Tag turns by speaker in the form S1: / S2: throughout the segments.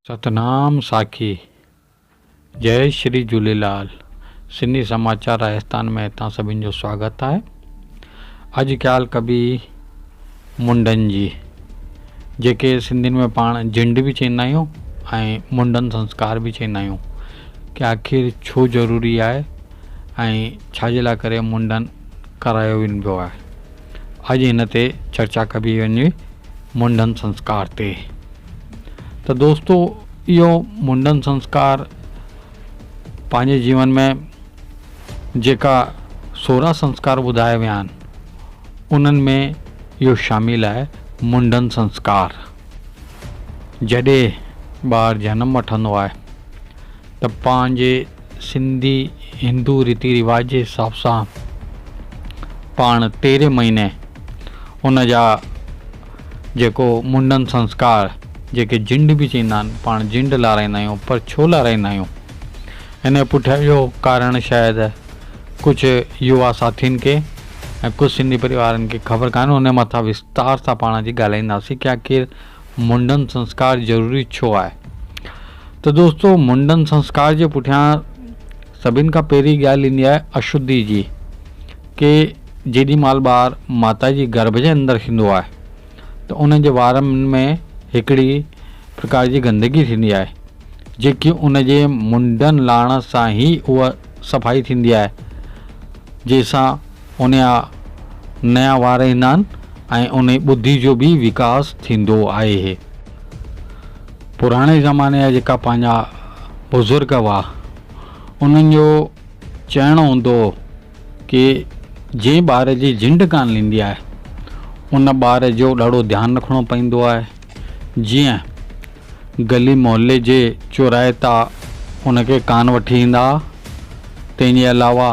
S1: सतनाम साखी। जय श्री झूलेलाल। सिंधी समाचार राजस्थान में तव्हां सभिनि जो स्वागत है। अॼु ख़्यालु कबी मुंडन जी, जेके सिंधियुनि में पाण झंड भी चवंदा आहियूं ऐं मुंडन संस्कार भी चवंदा आहियूं, कि आख़िर छो ज़रूरी आहे ऐं छाजे लाइ करे मुंडन करायो वेंदो आहे। अॼु हिन ते चर्चा कबी वञे मुंडन संस्कार ते। तो दोस्तों, यो मुंडन संस्कार पंहिंजे जीवन में जेका 16 संस्कार ॿुधाया विया आहिनि, उन्हनि में इहो शामिल आहे मुंडन संस्कार। जॾहिं ॿार जनम वठंदो आहे त पंहिंजे सिंधी हिंदू रीति रिवाज जे हिसाब सां पाण 13 महीने उन जा जेको मुंडन संस्कार, जेके झंड भी चवंदा आहिनि, पाण झंड लाराईंदा आहियूं। पर छो लाराईंदा आहियूं, हिन पुठियां जो कारण शायदि कुझु युवा साथियुनि खे ऐं कुझु सिंधी परिवारनि खे ख़बर कान्हे। उन मथां विस्तार सां पाण जी ॻाल्हाईंदासीं कि आख़िर मुंडन संस्कार ज़रूरी छो आहे। तो दोस्तों, मुंडन संस्कार जे पुठियां सभिनि खां पहिरीं ॻाल्हि ईंदी आहे अशुद्धि जी, कि जेॾी महिल ॿार माता जी गर्भ जे अंदरि थींदो आहे त उन जे वारनि में हिकिड़ी प्रकार जी गंदगी थींदी आहे, जेकी उन जे मुंडन लाहिण सां ई उहा सफ़ाई थींदी आहे, जंहिंसां उन जा नया वार ईंदा आहिनि ऐं उन जी ॿुद्धि जो भी विकास थींदो आहे। पुराणे ज़माने जा जेका पंहिंजा बुज़ुर्ग हुआ, उन्हनि जो चवणु हूंदो कि जंहिं ॿार जी झंड कान ईंदी आहे, उन ॿार जो ॾाढो ध्यानु रखिणो पवंदो आहे। जीअं गली मोहल्ले जे चौराहे तां उनखे कान वठी ईंदा। तंहिंजे अलावा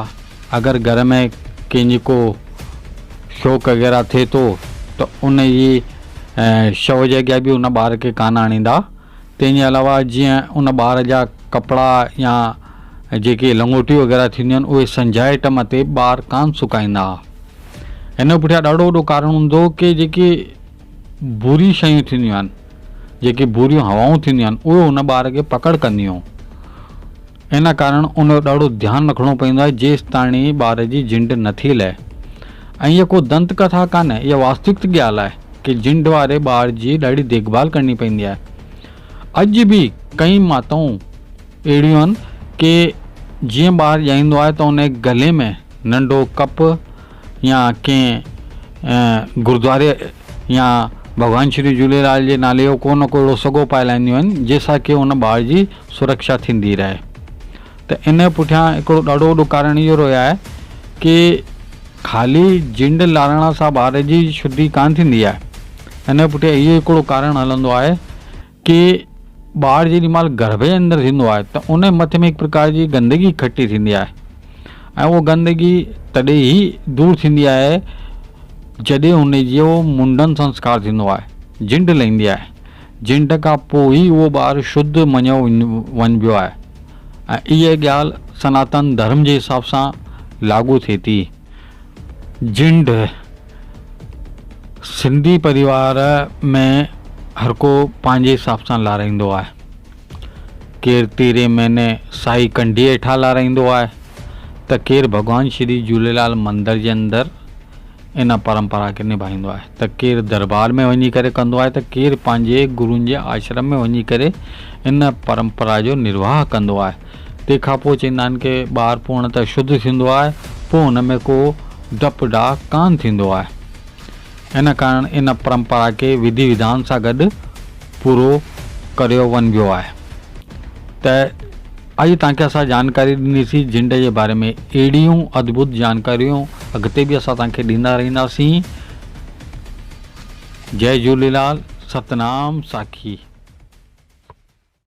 S1: अगरि घर में कंहिंजी को शौक़ वग़ैरह थिए थो त उन जी शव जे अॻियां बि उन ॿार खे कान आणींदा। तंहिंजे अलावा जीअं उन ॿार जा कपिड़ा या जेके लंगोटियूं वग़ैरह थींदियूं आहिनि, उहे संजाए टम ते ॿार कान सुकाईंदा। हिन पुठियां ॾाढो वॾो कारण हूंदो कि जेके बुरी शयूं थींदियूं आहिनि, जेके बुरियूं हवाऊं थींदियूं आहिनि, उहे उन ॿार खे पकड़ कंदियूं। इन कारण उन जो ॾाढो ध्यानु रखिणो पवंदो आहे जेसि ताणी ॿार जी झंड नथी लहे। ऐं इहा को दंत कथा कान्हे, इहा वास्तविक ॻाल्हि आहे कि झंड वारे ॿार जी ॾाढी देखभाल करणी पवंदी आहे। अॼु भी कई माताऊं अहिड़ियूं आहिनि कि जीअं ॿार ॼाईंदो आहे त उन गले में नंढो कप या कंहिं गुरुद्वारे या भगवान श्री झूलेलाल जे नाले जो को न को अहिड़ो सॻो पाए लाहींदियूं आहिनि, जंहिंसां कि उन ॿार जी सुरक्षा थींदी रहे। त इन पुठियां हिकिड़ो ॾाढो वॾो कारण इहो रहियो आहे कि ख़ाली झंड लारण सां ॿार जी शुद्धि कान थींदी आहे। हिन पुठियां इहो हिकिड़ो कारण हलंदो आहे कि ॿार जेॾी महिल गर्भ जे अंदरि थींदो आहे त उन मथे में हिकु प्रकार जी गंदगी इकट्ठी थींदी आहे, ऐं उहा गंदगी तॾहिं ई दूरि थींदी आहे जॾहिं उन जो मुंडन संस्कार थींदो आहे, झंड लहींदी आहे। झंड खां पोइ ई उहो ॿारु शुद्ध मञियो वञिबो आहे। ऐं इहा ॻाल्हि सनातन धर्म जे हिसाब सां लागू थिए थी। झंड सिंधी परिवार में हर को पंहिंजे हिसाब सां लाराईंदो आहे। केरु 13 महीने साई कंढी हेठां लाराईंदो आहे, त केरु भॻवान श्री झूलेलाल मंदर जे अंदरि इन परंपरा खे निभाईंदो आहे, त केरु दरबार में वञी करे कंदो आहे, त केरु पंहिंजे गुरुनि जे आश्रम में वञी करे इन परंपरा जो निर्वाह कंदो आहे। तंहिंखां पोइ चवंदा आहिनि कि ॿारु पूर्णतः शुद्ध थींदो आहे, पोइ हुन में को डपु डाह कान थींदो आहे। इन कारण इन परंपरा खे विधि विधान सां गॾु पूरो करियो वञिबो आहे। त अॼु तव्हांखे असां जानकारी ॾिनीसीं झंड जे बारे में। अहिड़ियूं अद्भुत जानकारियूं अॻिते बि असां तव्हांखे ॾींदा रहंदासीं। जय झूलेलाल। सतनाम साखी।